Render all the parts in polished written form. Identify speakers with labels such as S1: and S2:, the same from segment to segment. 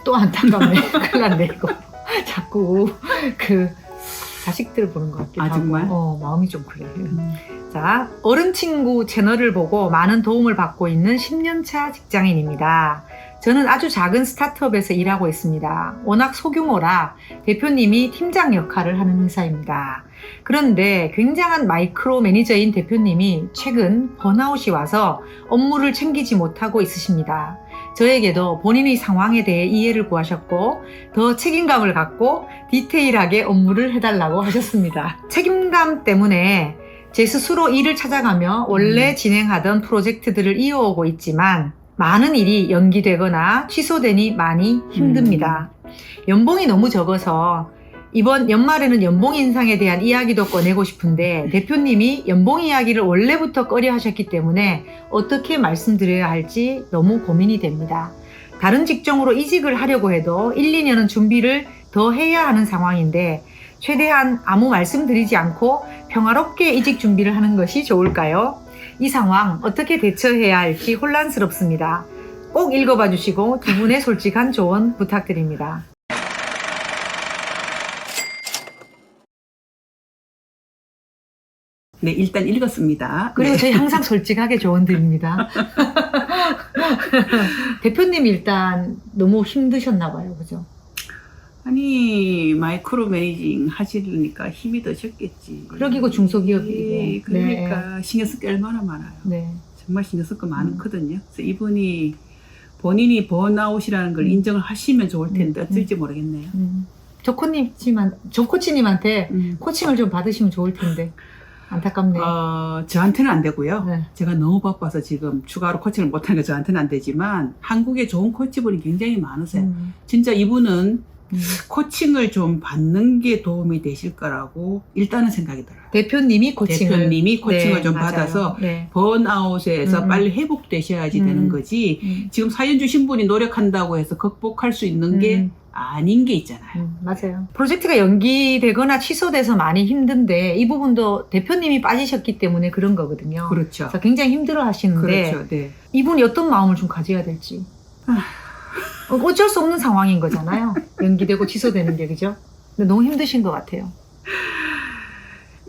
S1: 또 안타깝네. 큰일 났네, 이거. 자꾸 자식들 보는 것 같기도 하고.
S2: 정말?
S1: 마음이 좀 그래. 자, 어른 친구 채널을 보고 많은 도움을 받고 있는 10년차 직장인입니다. 저는 아주 작은 스타트업에서 일하고 있습니다. 워낙 소규모라 대표님이 팀장 역할을 하는 회사입니다. 그런데 굉장한 마이크로 매니저인 대표님이 최근 번아웃이 와서 업무를 챙기지 못하고 있으십니다. 저에게도 본인의 상황에 대해 이해를 구하셨고 더 책임감을 갖고 디테일하게 업무를 해달라고 하셨습니다. 책임감 때문에 제 스스로 일을 찾아가며 원래 진행하던 프로젝트들을 이어오고 있지만 많은 일이 연기되거나 취소되니 많이 힘듭니다. 연봉이 너무 적어서 이번 연말에는 연봉 인상에 대한 이야기도 꺼내고 싶은데 대표님이 연봉 이야기를 원래부터 꺼려 하셨기 때문에 어떻게 말씀드려야 할지 너무 고민이 됩니다. 다른 직종으로 이직을 하려고 해도 1, 2년은 준비를 더 해야 하는 상황인데 최대한 아무 말씀드리지 않고 평화롭게 이직 준비를 하는 것이 좋을까요? 이 상황 어떻게 대처해야 할지 혼란스럽습니다. 꼭 읽어봐 주시고 두 분의 솔직한 조언 부탁드립니다.
S2: 네, 일단 읽었습니다.
S1: 그리고
S2: 네.
S1: 저희 항상 솔직하게 조언 드립니다. 대표님 일단 너무 힘드셨나 봐요. 그죠?
S2: 아니, 마이크로 매니징 하시려니까 힘이 드셨겠지.
S1: 그러기고 중소기업이고.
S2: 그러니까 신경 쓸 게 얼마나 많아요.
S1: 네.
S2: 정말 신경 쓸 거 많거든요. 그래서 이분이 본인이 번아웃이라는 걸 인정을 하시면 좋을 텐데 어떨지 모르겠네요.
S1: 조코치님한테 코칭을 좀 받으시면 좋을 텐데 안타깝네요.
S2: 저한테는 안 되고요.
S1: 네.
S2: 제가 너무 바빠서 지금 추가로 코칭을 못하는 게 저한테는 안 되지만 한국에 좋은 코치분이 굉장히 많으세요. 진짜 이분은 코칭을 좀 받는 게 도움이 되실 거라고 일단은 생각이 들어요.
S1: 대표님이 코칭을
S2: 네, 좀
S1: 맞아요.
S2: 받아서
S1: 네.
S2: 번아웃에서 빨리 회복되셔야지 되는 거지 지금 사연 주신 분이 노력한다고 해서 극복할 수 있는 게 아닌 게 있잖아요.
S1: 맞아요. 프로젝트가 연기되거나 취소돼서 많이 힘든데 이 부분도 대표님이 빠지셨기 때문에 그런 거거든요.
S2: 그렇죠.
S1: 그래서 굉장히 힘들어 하시는데
S2: 그렇죠. 네.
S1: 이분이 어떤 마음을 좀 가져야 될지 어쩔 수 없는 상황인 거잖아요. 연기되고 취소되는 게, 그죠? 근데 너무 힘드신 것 같아요.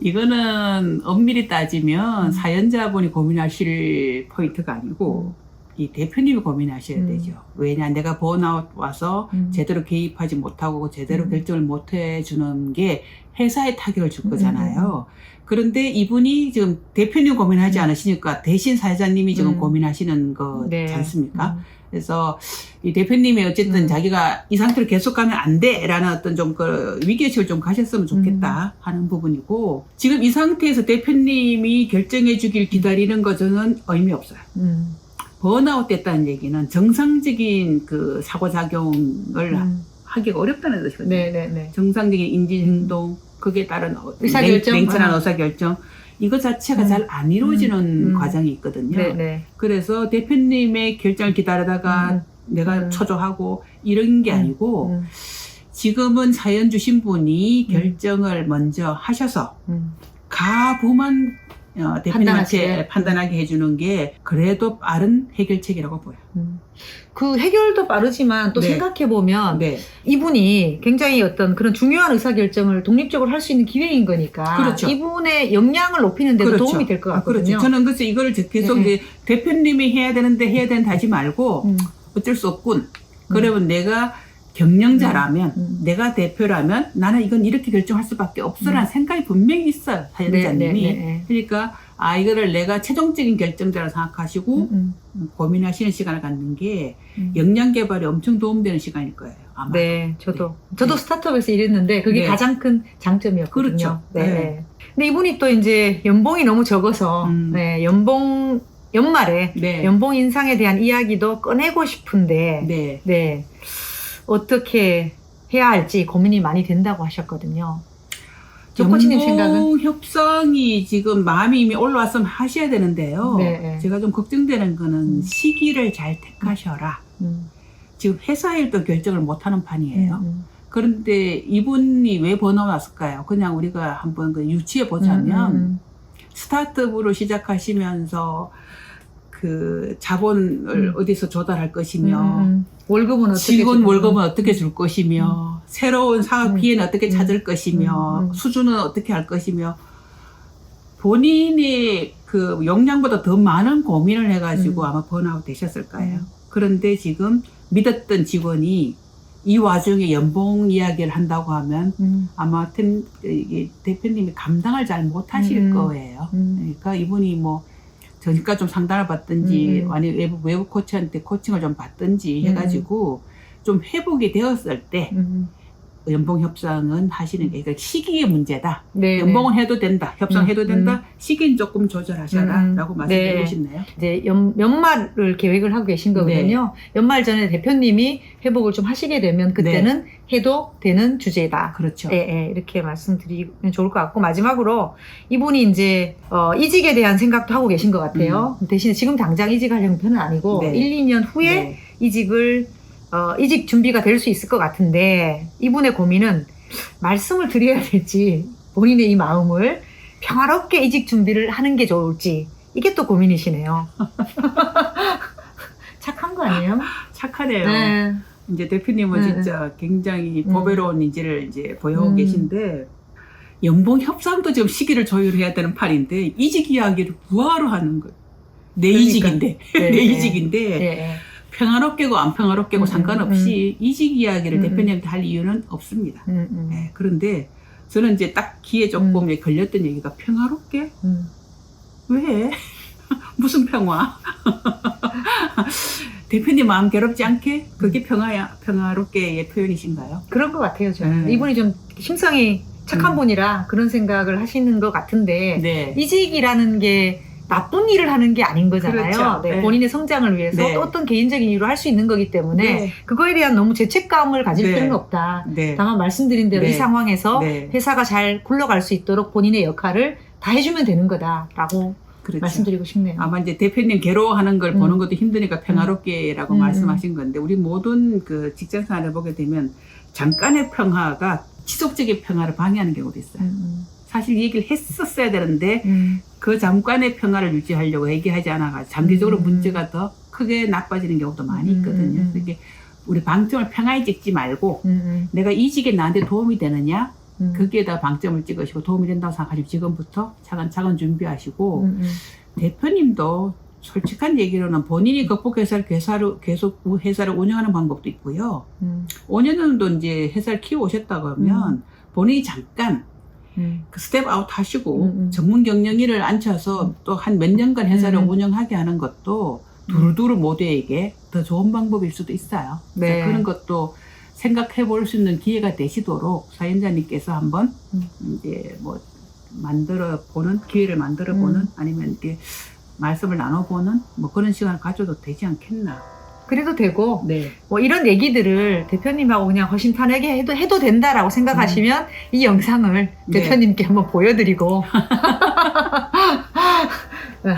S2: 이거는 엄밀히 따지면 사연자분이 고민하실 포인트가 아니고 이 대표님이 고민하셔야 되죠. 왜냐, 내가 번아웃 와서 제대로 개입하지 못하고 제대로 결정을 못 해주는 게 회사에 타격을 줄 거잖아요. 그런데 이분이 지금 대표님 고민하지 않으시니까 대신 사회자님이 지금 고민하시는 거지 않습니까? 그래서 이 대표님이 어쨌든 자기가 이 상태로 계속 가면 안 돼 라는 어떤 좀 위기의식을 좀 가셨으면 좋겠다 하는 부분이고, 지금 이 상태에서 대표님이 결정해 주길 기다리는 거 저는 의미 없어요. 번아웃 됐다는 얘기는 정상적인 그 사고작용을 하기가 어렵다는 뜻이거든요.
S1: 네네네.
S2: 정상적인 인지행동, 그게 따른
S1: 의사결정?
S2: 냉철한 의사결정, 이거 자체가 잘 안 이루어지는 과정이 있거든요.
S1: 네네.
S2: 그래서 대표님의 결정을 기다리다가 내가 초조하고 이런 게 아니고 지금은 사연 주신 분이 결정을 먼저 하셔서 가부만 대표님한테 판단하게 해주는 게 그래도 빠른 해결책이라고 보여요.
S1: 그 해결도 빠르지만 또 생각해보면 이분이 굉장히 어떤 그런 중요한 의사결정을 독립적으로 할 수 있는 기회인 거니까
S2: 그렇죠.
S1: 이분의 역량을 높이는 데도 도움이 될 것 같거든요.
S2: 그렇죠. 저는 그래서 이거를 계속 이제 대표님이 해야 되는데 하지 말고 어쩔 수 없군. 그러면 내가 경영자라면 내가 대표라면 나는 이건 이렇게 결정할 수밖에 없어라는 생각이 분명히 있어요. 사연자님이. 그러니까 이거를 내가 최종적인 결정자라고 생각하시고 고민하시는 시간을 갖는 게 역량 개발에 엄청 도움되는 시간일 거예요. 아마.
S1: 네, 저도 스타트업에서 일했는데 그게 가장 큰 장점이었거든요.
S2: 그렇죠.
S1: 네. 근데 이분이 또 이제 연봉이 너무 적어서 연말에 연봉 인상에 대한 이야기도 꺼내고 싶은데 어떻게 해야 할지 고민이 많이 된다고 하셨거든요. 조코치님 생각은?
S2: 연봉 협상이 지금 마음이 이미 올라왔으면 하셔야 되는데요. 제가 좀 걱정되는 거는 시기를 잘 택하셔라. 지금 회사 일도 결정을 못하는 판이에요. 그런데 이분이 왜 번아웃 왔을까요? 그냥 우리가 한번 유추해 보자면 스타트업으로 시작하시면서 그 자본을 어디서 조달할 것이며
S1: 월급은 어떻게
S2: 직원
S1: 주고.
S2: 월급은 어떻게 줄 것이며 새로운 사업 기회는 어떻게 찾을 것이며 수준은 어떻게 할 것이며 본인의 그 역량보다 더 많은 고민을 해가지고 아마 번아웃 되셨을 거예요. 그런데 지금 믿었던 직원이 이 와중에 연봉 이야기를 한다고 하면 아마 이게 대표님이 감당을 잘 못하실 거예요. 그러니까 이분이 뭐 저니까 좀 상담을 받든지 아니면 외부 코치한테 코칭을 좀 받든지 해가지고 좀 회복이 되었을 때 연봉 협상은 하시는 게 그러니까 시기의 문제다.
S1: 네,
S2: 연봉은 해도 된다. 협상해도 된다. 시기는 조금 조절하셔라 라고 말씀드리고
S1: 네.
S2: 싶네요.
S1: 이제 연말을 계획을 하고 계신 거거든요. 연말 전에 대표님이 회복을 좀 하시게 되면 그때는 해도 되는 주제다.
S2: 그렇죠.
S1: 예, 예, 이렇게 말씀드리면 좋을 것 같고 마지막으로 이분이 이제 이직에 대한 생각도 하고 계신 것 같아요. 대신에 지금 당장 이직하려는 형편은 아니고
S2: 네.
S1: 1, 2년 후에 이직 준비가 될 수 있을 것 같은데 이분의 고민은 말씀을 드려야 될지 본인의 이 마음을 평화롭게 이직 준비를 하는 게 좋을지 이게 또 고민이시네요. 착한 거 아니에요?
S2: 착하네요.
S1: 네.
S2: 이제 대표님은
S1: 네.
S2: 진짜 굉장히 보배로운 인지를 이제 보여오고 계신데 연봉 협상도 지금 시기를 조율해야 되는 판인데 이직 이야기를 구하러 하는 거예요. 내
S1: 그러니까.
S2: 이직인데
S1: 네.
S2: 내 이직인데
S1: 네.
S2: 평화롭게고 안 평화롭게고 상관없이 이직 이야기를 대표님한테 할 이유는 없습니다. 네, 그런데 저는 이제 딱 귀에 조금 걸렸던 얘기가 평화롭게? 왜? 무슨 평화? 대표님 마음 괴롭지 않게? 그게 평화롭게의 표현이신가요?
S1: 그런 것 같아요, 저는. 이분이 좀 심성이 착한 분이라 그런 생각을 하시는 것 같은데
S2: 네.
S1: 이직이라는 게 나쁜 일을 하는 게 아닌 거잖아요.
S2: 그렇죠.
S1: 네,
S2: 네.
S1: 본인의 성장을 위해서
S2: 네.
S1: 또 어떤 개인적인 이유로 할 수 있는 거기 때문에
S2: 네.
S1: 그거에 대한 너무 죄책감을 가질
S2: 네.
S1: 필요는 없다.
S2: 네.
S1: 다만 말씀드린 대로
S2: 네.
S1: 이 상황에서
S2: 네.
S1: 회사가 잘 굴러갈 수 있도록 본인의 역할을 다 해주면 되는 거다라고
S2: 그렇죠.
S1: 말씀드리고 싶네요.
S2: 아마 이제 대표님 괴로워하는 걸 보는 것도 힘드니까 평화롭게라고 말씀하신 건데 우리 모든 그 직장 생활을 보게 되면 잠깐의 평화가 지속적인 평화를 방해하는 경우도 있어요. 사실 이 얘기를 했었어야 되는데 그 잠깐의 평화를 유지하려고 얘기하지 않아가지고 장기적으로 문제가 더 크게 나빠지는 경우도 많이 있거든요. 그게 우리 방점을 평화에 찍지 말고 내가 이직에 나한테 도움이 되느냐 거기에다 방점을 찍으시고 도움이 된다고 생각하시면 지금부터 차근차근 준비하시고 대표님도 솔직한 얘기로는 본인이 극복해서 계속 회사를 운영하는 방법도 있고요. 5년 정도 이제 회사를 키워오셨다고 하면 본인이 잠깐 그 스텝 아웃 하시고 전문 경영인을 앉혀서 또 한 몇 년간 회사를 운영하게 하는 것도 두루두루 모두에게 더 좋은 방법일 수도 있어요.
S1: 네.
S2: 그런 것도 생각해 볼 수 있는 기회가 되시도록 사연자님께서 한번 이제 뭐 기회를 만들어 보는 아니면 이렇게 말씀을 나눠보는 뭐 그런 시간을 가져도 되지 않겠나.
S1: 그래도 되고
S2: 네.
S1: 뭐 이런 얘기들을 대표님하고 그냥 허심탄회하게 해도 된다라고 생각하시면 이 영상을 대표님께 한번 보여드리고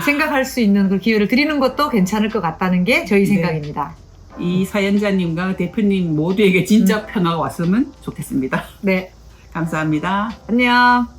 S1: 생각할 수 있는 그 기회를 드리는 것도 괜찮을 것 같다는 게 저희 생각입니다.
S2: 이 사연자님과 대표님 모두에게 진짜 평화가 왔으면 좋겠습니다.
S1: 네.
S2: 감사합니다.
S1: 안녕.